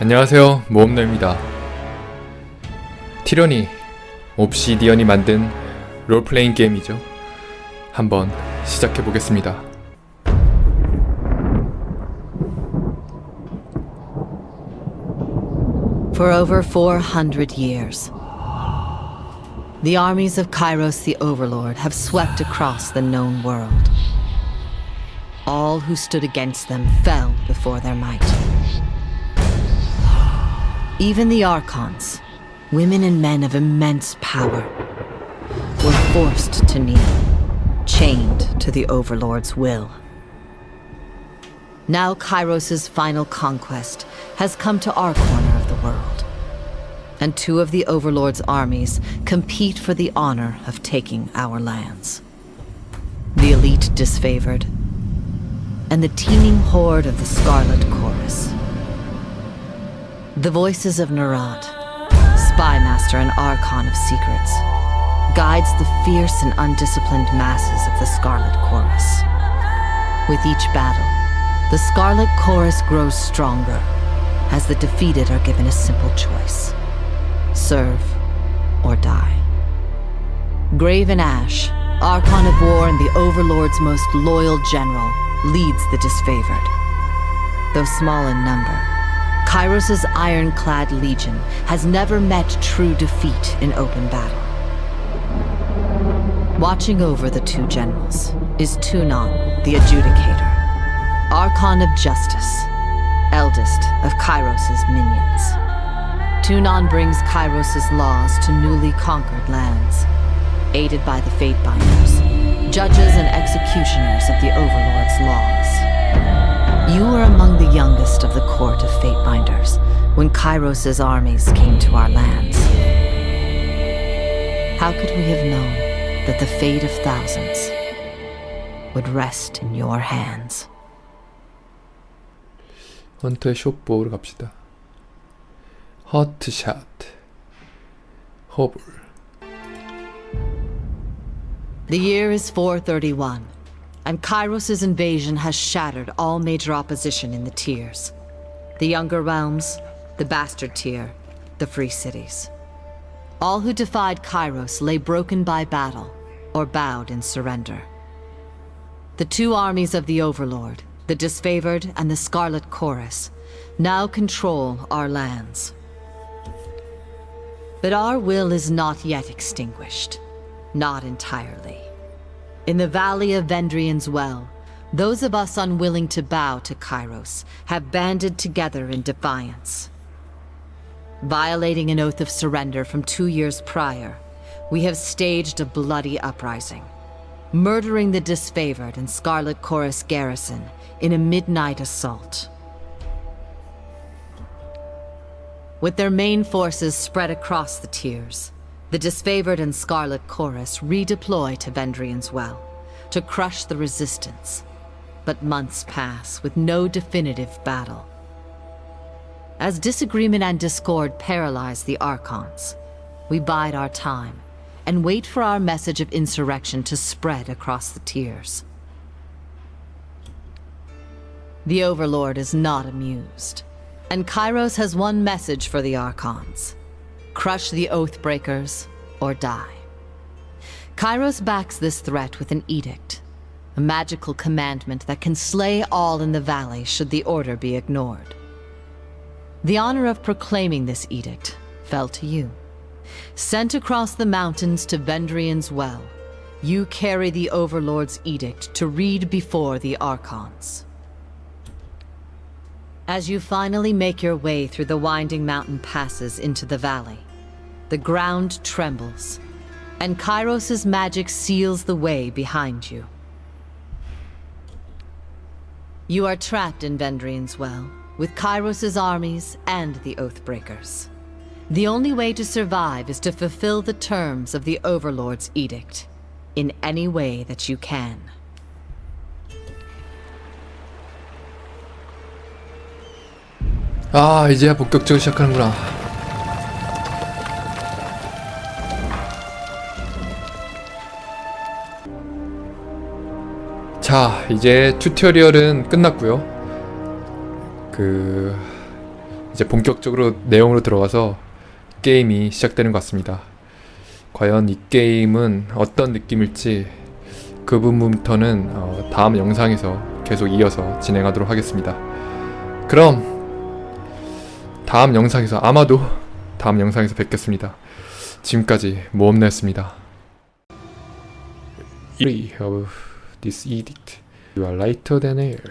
안녕하세요, 모험러입니다. 티러니, 옵시디언이 만든 롤플레잉 게임이죠. 한번 시작해보겠습니다. For over 400 years, the armies of Kairos the Overlord have swept across the known world. All who stood against them fell before their might. Even the Archons, women and men of immense power, were forced to kneel, chained to the Overlord's will. Now Kairos' final conquest has come to our corner of the world, and two of the Overlord's armies compete for the honor of taking our lands. The elite disfavored, and the teeming horde of the Scarlet Chorus. The voices of Nerat, spymaster and archon of secrets, guides the fierce and undisciplined masses of the Scarlet Chorus. With each battle, the Scarlet Chorus grows stronger, as the defeated are given a simple choice: serve or die. Graven Ash, Archon of War and the Overlord's most loyal general, leads the disfavored. Though small in number, Kairos' ironclad legion has never met true defeat in open battle. Watching over the two generals is Tunon, the Adjudicator, Archon of Justice, eldest of Kairos' minions. Tunon brings Kairos' laws to newly conquered lands, aided by the Fatebinders, judges and executioners of the Overlord's laws. You were among the youngest of the court of Fatebinders when Kairos' armies came to our lands. How could we have known that the fate of thousands would rest in your hands? 헌터의 숏보우로 갑시다. 허트샷, 허블. The year is 431, and Kairos' invasion has shattered all major opposition in the tiers. The Younger Realms, the Bastard Tier, the Free Cities. All who defied Kairos lay broken by battle, or bowed in surrender. The two armies of the Overlord, the Disfavored and the Scarlet Chorus, now control our lands. But our will is not yet extinguished. Not entirely. In the Valley of Vendrian's Well, those of us unwilling to bow to Kairos have banded together in defiance. Violating an oath of surrender from 2 years prior, we have staged a bloody uprising, murdering the Disfavored and Scarlet Chorus garrison in a midnight assault. With their main forces spread across the tiers, the Disfavored and Scarlet Chorus redeploy to Vendrian's Well to crush the resistance, but months pass with no definitive battle. As disagreement and discord paralyze the Archons, we bide our time and wait for our message of insurrection to spread across the tiers. The Overlord is not amused, and Kairos has one message for the Archons: crush the Oathbreakers or die. Kairos backs this threat with an edict, a magical commandment that can slay all in the valley should the order be ignored. The honor of proclaiming this edict fell to you. Sent across the mountains to Vendrian's Well, you carry the Overlord's edict to read before the Archons. As you finally make your way through the winding mountain passes into the valley, the ground trembles, and Kairos' magic seals the way behind you. You are trapped in Vendrian's Well, with Kairos' armies and the Oathbreakers. The only way to survive is to fulfill the terms of the Overlord's edict, in any way that you can. 아, 이제야 본격적으로 시작하는구나. 자, 이제 튜토리얼은 끝났고요. 이제 본격적으로 내용으로 들어가서 게임이 시작되는 것 같습니다. 과연 이 게임은 어떤 느낌일지 그 부분부터는 다음 영상에서 계속 이어서 진행하도록 하겠습니다. 그럼 다음 영상에서 아마도 다음 영상에서 뵙겠습니다. 지금까지 모험러였습니다. Free of this edict, you are lighter than air.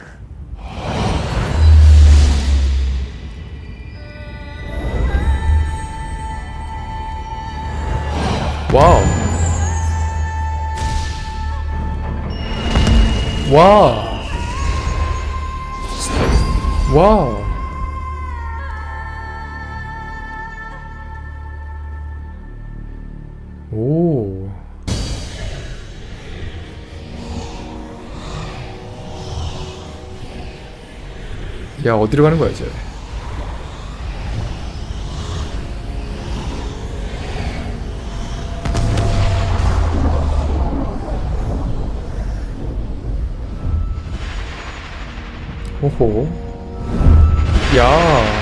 와우. 와우. 와우. 오. 야, 어디로 가는 거야, 이제? 호호. 야.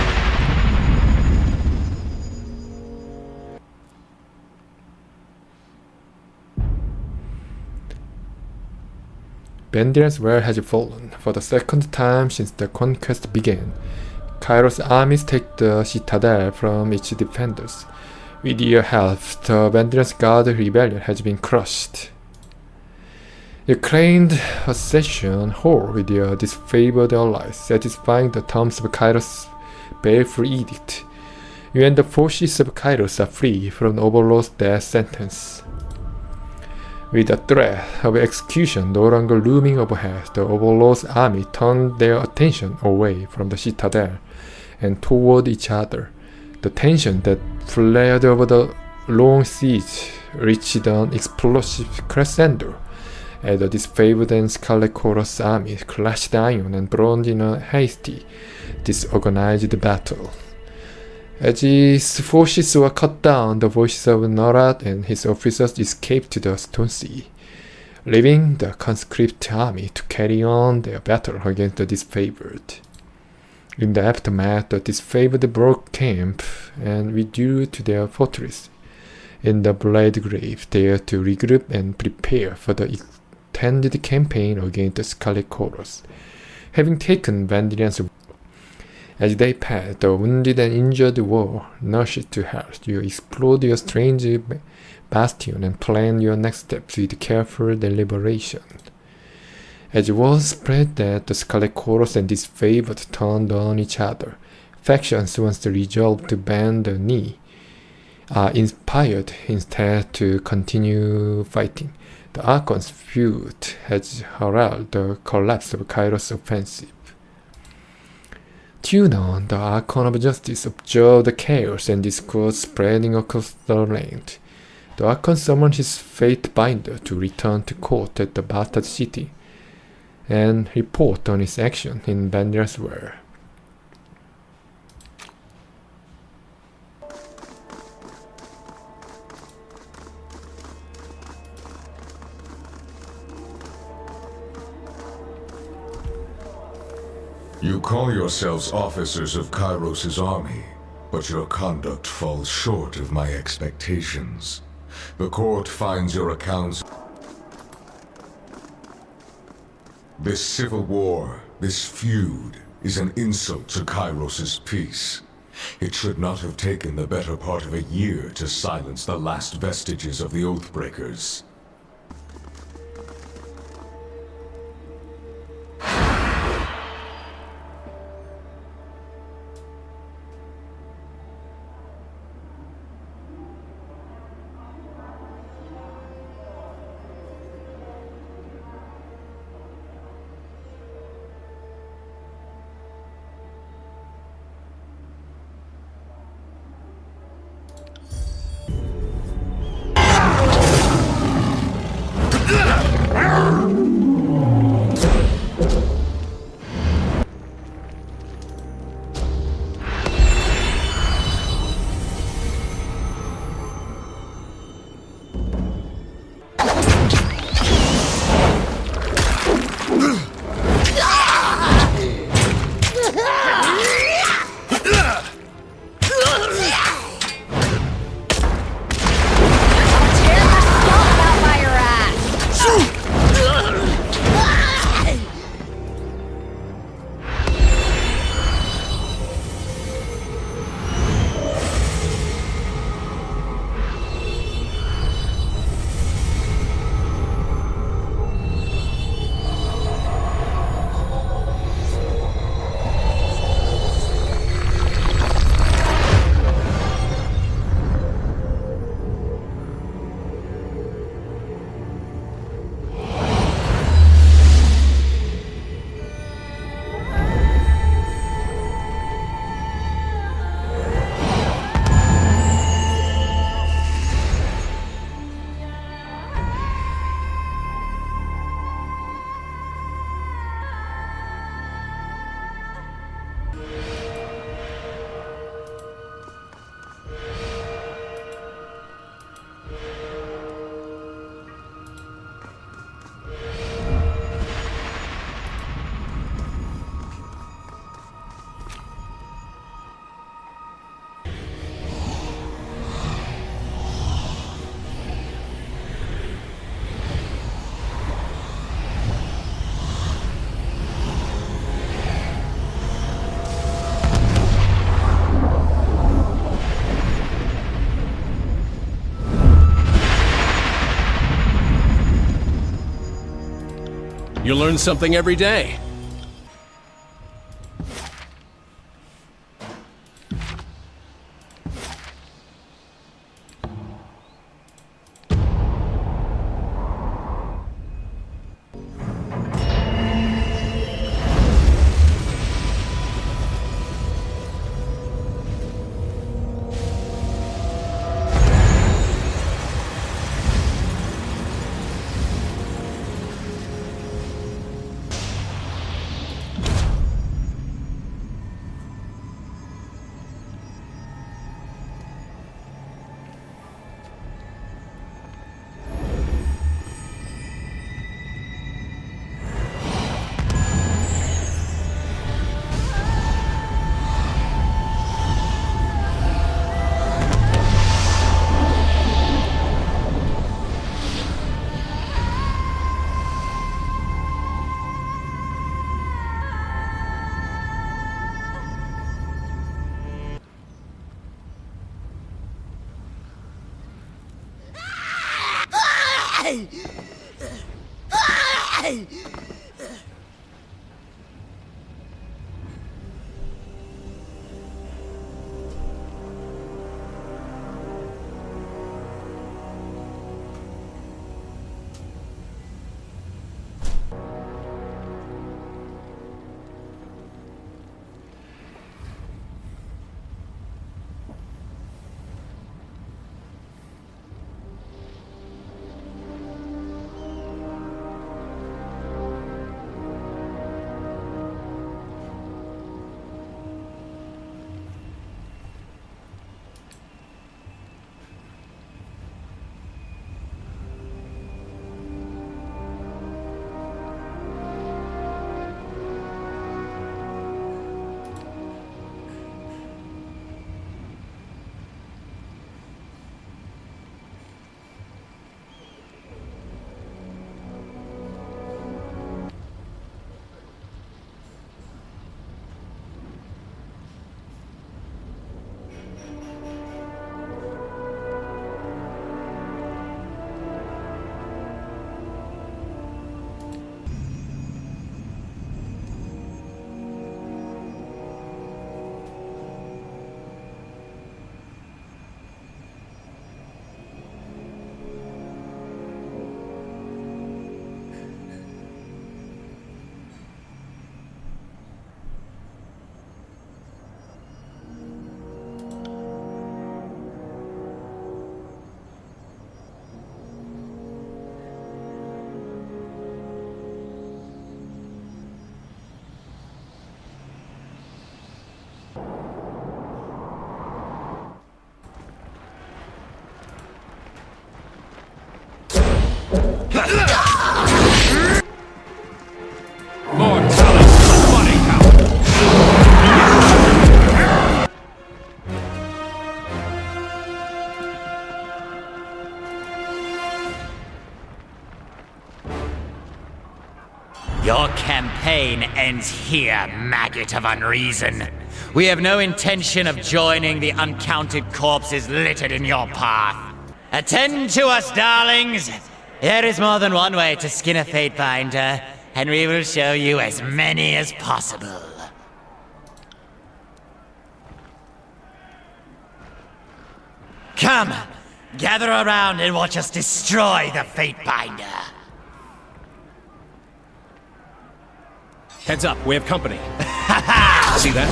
Bandirian's well has fallen for the second time since the conquest began. Kairos' armies take the citadel from its defenders. With your help, the Bandirian's guard rebellion has been crushed. You claimed accession whole with your disfavored allies, satisfying the terms of Kairos' baleful edict. You and the forces of Kairos are free from the Overlord's death sentence. With the threat of execution no longer looming overhead, the Overlord's army turned their attention away from the citadel and toward each other. The tension that flared over the long siege reached an explosive crescendo as the disfavored and Scarlet Chorus army clashed iron and bronze in a hasty, disorganized battle. As his forces were cut down, the voices of Narad and his officers escaped to the Stone Sea, leaving the conscript army to carry on their battle against the disfavored. In the aftermath, the disfavored broke camp and withdrew to their fortress in the Blade Grave, there to regroup and prepare for the extended campaign against the Scarlet Chorus. Having taken Bandirian's as they pass the wounded and injured war, nourished to health, you explore your strange bastion and plan your next steps with careful deliberation. As word spread that the Scarlet Chorus and disfavored turned on each other, factions once resolved to bend the knee are inspired instead to continue fighting. The Archon's feud has heralded the collapse of Kairos' offensive. Tunon, the Archon of Justice, observed the chaos and discord spreading across the land. The Archon summoned his Fate Binder to return to court at the Bastard City and report on his action in Bandirian's Well. You call yourselves officers of Kairos' army, but your conduct falls short of my expectations. The court finds your accounts. This civil war, this feud, is an insult to Kairos' peace. It should not have taken the better part of a year to silence the last vestiges of the Oathbreakers. You learn something every day. More talent, money count. Your campaign ends here, maggot of unreason. We have no intention of joining the uncounted corpses littered in your path. Attend to us, darlings. There is more than one way to skin a fate binder, and we will show you as many as possible. Come, gather around and watch us destroy the fate binder. Heads up, we have company. See that?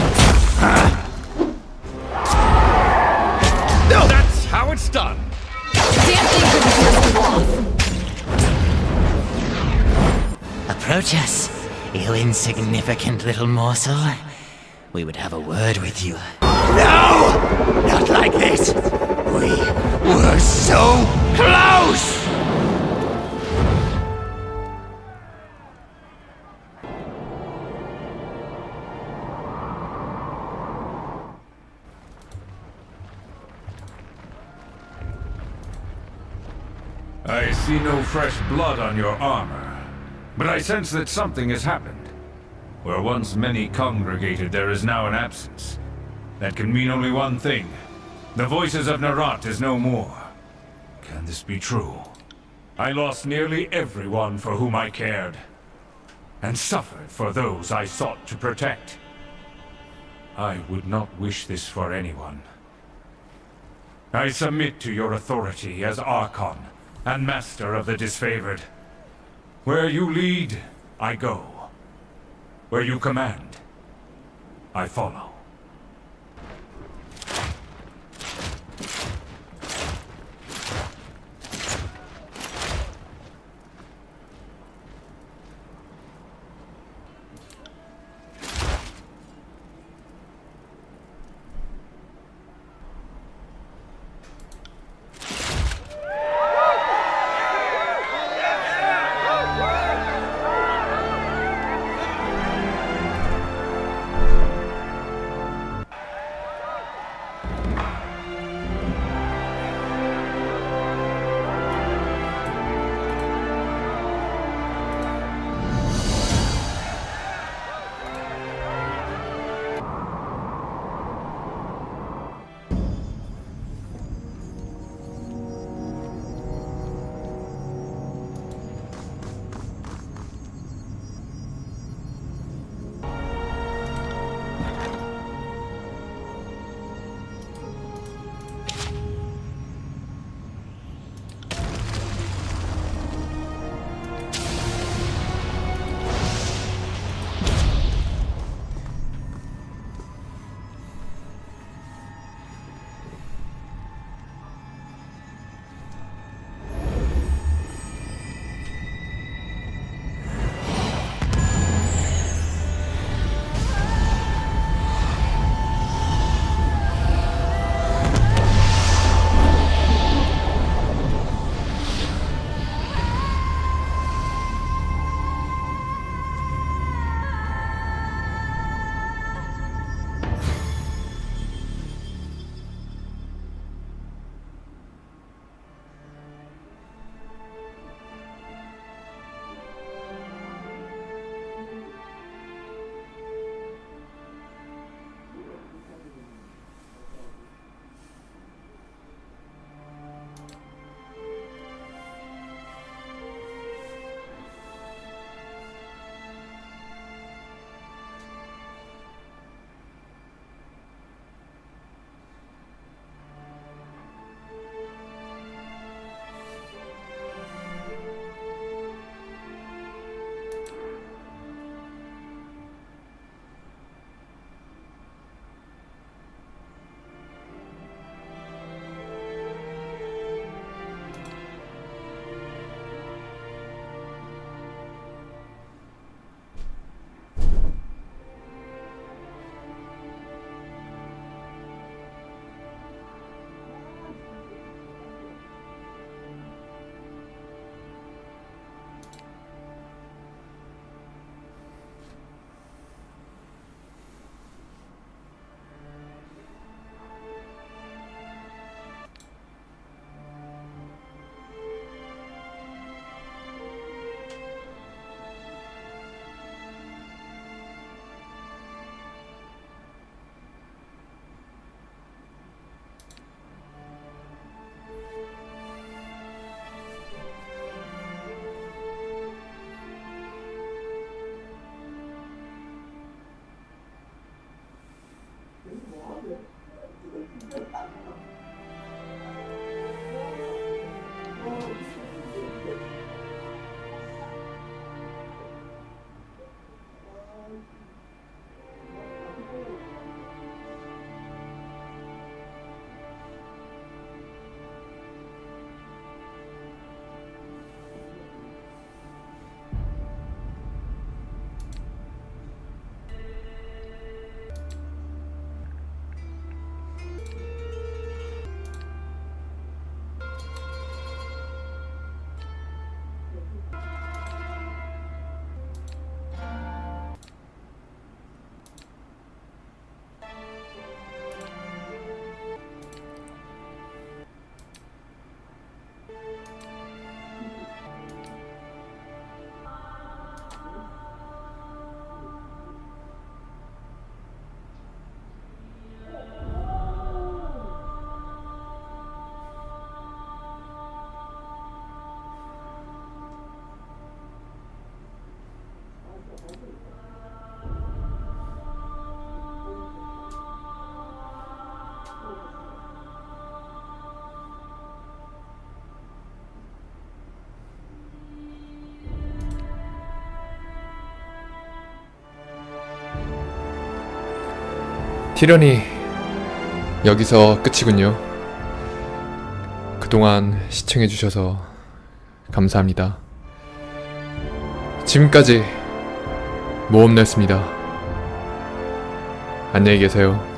No, that's how it's done. Damn thing couldn't piss you off. Approach us, you insignificant little morsel. We would have a word with you. No! Not like this! We were so close! I see no fresh blood on your armor, but I sense that something has happened. Where once many congregated, there is now an absence. That can mean only one thing. The voices of Narat is no more. Can this be true? I lost nearly everyone for whom I cared. and suffered for those I sought to protect. I would not wish this for anyone. I submit to your authority as Archon and Master of the Disfavored. Where you lead, I go. Where you command, I follow. 티러니 여기서 끝이군요. 그동안 시청해주셔서 감사합니다. 지금까지 모험러였습니다. 안녕히 계세요.